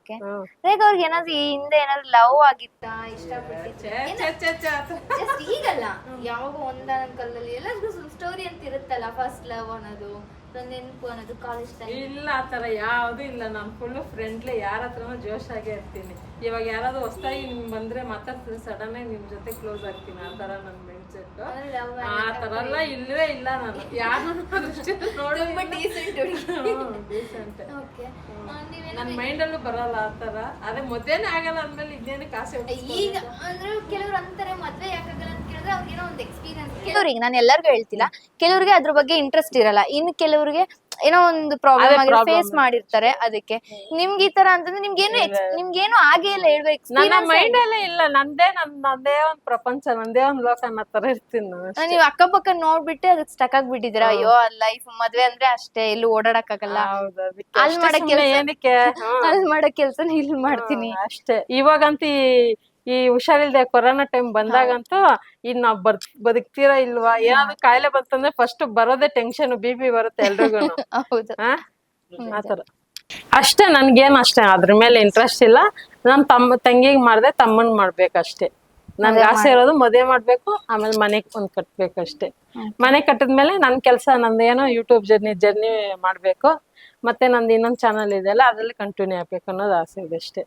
okay ರೇಖಾ ಅವ್ರಿಗೆ ಏನಾದ್ರು ಈ ಹಿಂದೆ ಏನಾದ್ರು ಲವ್ ಆಗಿತ್ತಾ ಜಸ್ಟ್ ಈಗಲ್ಲ ಯಾವಾಗ ಒಂದಾನ ಕಾಲದಲ್ಲಿ ಎಲ್ಲರಿಗೂ ಸ್ಟೋರಿ ಅಂತ ಇರುತ್ತಲ್ಲ ಫಸ್ಟ್ ಲವ್ ಅನ್ನೋದು ನೆನಪು ಅನ್ನೋದು ಕಾಲೇಜ್ ಟೈಮ್ ಇಲ್ಲ ಆತರ ಯಾವ್ದು ಇಲ್ಲ ನಾನು ಫುಲ್ ಫ್ರೆಂಡ್ಲಿ ಯಾರ ಹತ್ರನೂ ಜೋಶಾಗೆ ಇರ್ತೀನಿ ಇವಾಗ ಯಾರಾದ್ರೂ ಹೊಸದಾಗಿ ನಿಮ್ ಬಂದ್ರೆ ಮಾತಾಡ್ತೀನಿ ಸಡನ್ ಆಗಿ ನಿಮ್ ಜೊತೆ ಕ್ಲೋಸ್ ಆಗ್ತೀನಿ ಆ ತರ ನನ್ ಮೈಂಡ್ ಸೆಟ್ ಆ ತರ ಎಲ್ಲ ಇಲ್ವೇ ಇಲ್ಲ ನಾನು ಯಾರು ನನ್ ಮೈಂಡ್ ಅಲ್ಲೂ ಬರಲ್ಲ ಆತರ ಅದೇ ಮದ್ವೆನೇ ಆಗಲ್ಲ ಅಂದ್ಮೇಲೆ ಇದೇನು ಕಾಸೆ ಈಗ ಅಂದ್ರೆ ಕೆಲವ್ರು ಅಂತಾರೆ ಮದ್ವೆ ಯಾಕಾಗಲ್ಲ ಅಂತ ಕೇಳಿದ್ರೆ ಅವ್ರಿಗೇನೋ ಒಂದು ಎಕ್ಸ್ಪೀರಿಯನ್ಸ್ ಕೆಲವ್ರಿಗೆ ನಾನು ಎಲ್ಲರಿಗೂ ಹೇಳ್ತಿಲ್ಲ ಕೆಲವ್ರಿಗೆ ಅದ್ರ ಬಗ್ಗೆ ಇಂಟ್ರೆಸ್ಟ್ ಇರಲ್ಲ ಇನ್ನು ಕೆಲವ್ರಿಗೆ ಏನೋ ಒಂದು ಪ್ರಾಬ್ಲಮ್ ಆಗಿ ಫೇಸ್ ಮಾಡಿರ್ತಾರೆ ಅದಕ್ಕೆ ನಿಮ್ಗೆ ಈ ತರ ಅಂತಂದ್ರೆ ನಿಮ್ಗೇನು ಆಗೇ ಇಲ್ಲ ಹೇಳ್ಬೇಕು ನನ್ನ ಮೈಂಡ್ ಅಲ್ಲೇ ಇಲ್ಲ ನಂದೇ ಒಂದ್ ಪ್ರಪಂಚ ನಂದೇ ಒಂದ್ ಲೋಕ ಅನ್ನೋ ತರ ಇರ್ತೀನಿ ನಾನು ನೀವು ಅಕ್ಕಪಕ್ಕ ನೋಡ್ಬಿಟ್ಟೆ ಅದಕ್ಕೆ ಸ್ಟಕ್ ಆಗ್ಬಿಟ್ಟಿದ್ದೀರಾ ಅಯ್ಯೋ ಲೈಫ್ ಮದ್ವೆ ಅಂದ್ರೆ ಅಷ್ಟೇ ಎಲ್ಲೂ ಓಡಾಡಕ್ ಆಗಲ್ಲ ಅಲ್ಲಿ ಮಾಡಕ್ ಏನಕ್ಕೆ ಅಲ್ಲಿ ಮಾಡಕ್ ಕೆಲ್ಸನ ಇಲ್ಲಿ ಮಾಡ್ತೀನಿ ಅಷ್ಟೇ ಇವಾಗಂತೂ ಈ ಹುಷಾರಿಲ್ದೆ ಕೊರೋನಾ ಟೈಮ್ ಬಂದಾಗಂತೂ ಇನ್ ನಾವ್ ಬದುಕ್ತೀರಾ ಇಲ್ವಾ ಏನಾದ್ರು ಕಾಯಿಲೆ ಬಂತಂದ್ರೆ ಫಸ್ಟ್ ಬರೋದೇ ಟೆನ್ಷನ್ BP ಬರುತ್ತೆ ಎಲ್ರಿಗೂ ಹೌದು ಆತರ ಅಷ್ಟೇ ನನ್ಗೇನ್ ಅಷ್ಟೇ ಅದ್ರ ಮೇಲೆ ಇಂಟ್ರೆಸ್ಟ್ ಇಲ್ಲ ನಮ್ ತಂಗಿಗ್ ಮಾಡ್ದೆ ತಮ್ಮನ್ ಮಾಡ್ಬೇಕಷ್ಟೇ ನನ್ಗೆ ಆಸೆ ಇರೋದು ಮದುವೆ ಮಾಡ್ಬೇಕು ಆಮೇಲೆ ಮನೆ ಒಂದ್ ಕಟ್ಬೇಕಷ್ಟೇ ಮನೆ ಕಟ್ಟಿದ್ಮೇಲೆ ನನ್ ಕೆಲ್ಸ ನಂದೇನೋ ಯೂಟ್ಯೂಬ್ ಜರ್ನಿ ಮಾಡ್ಬೇಕು ಮತ್ತೆ ನಂದು ಇನ್ನೊಂದ್ ಚಾನಲ್ ಇದೆಯಲ್ಲ ಅದ್ರಲ್ಲಿ ಕಂಟಿನ್ಯೂ ಆಗ್ಬೇಕು ಅನ್ನೋದು ಆಸೆ ಇದೆ ಅಷ್ಟೇ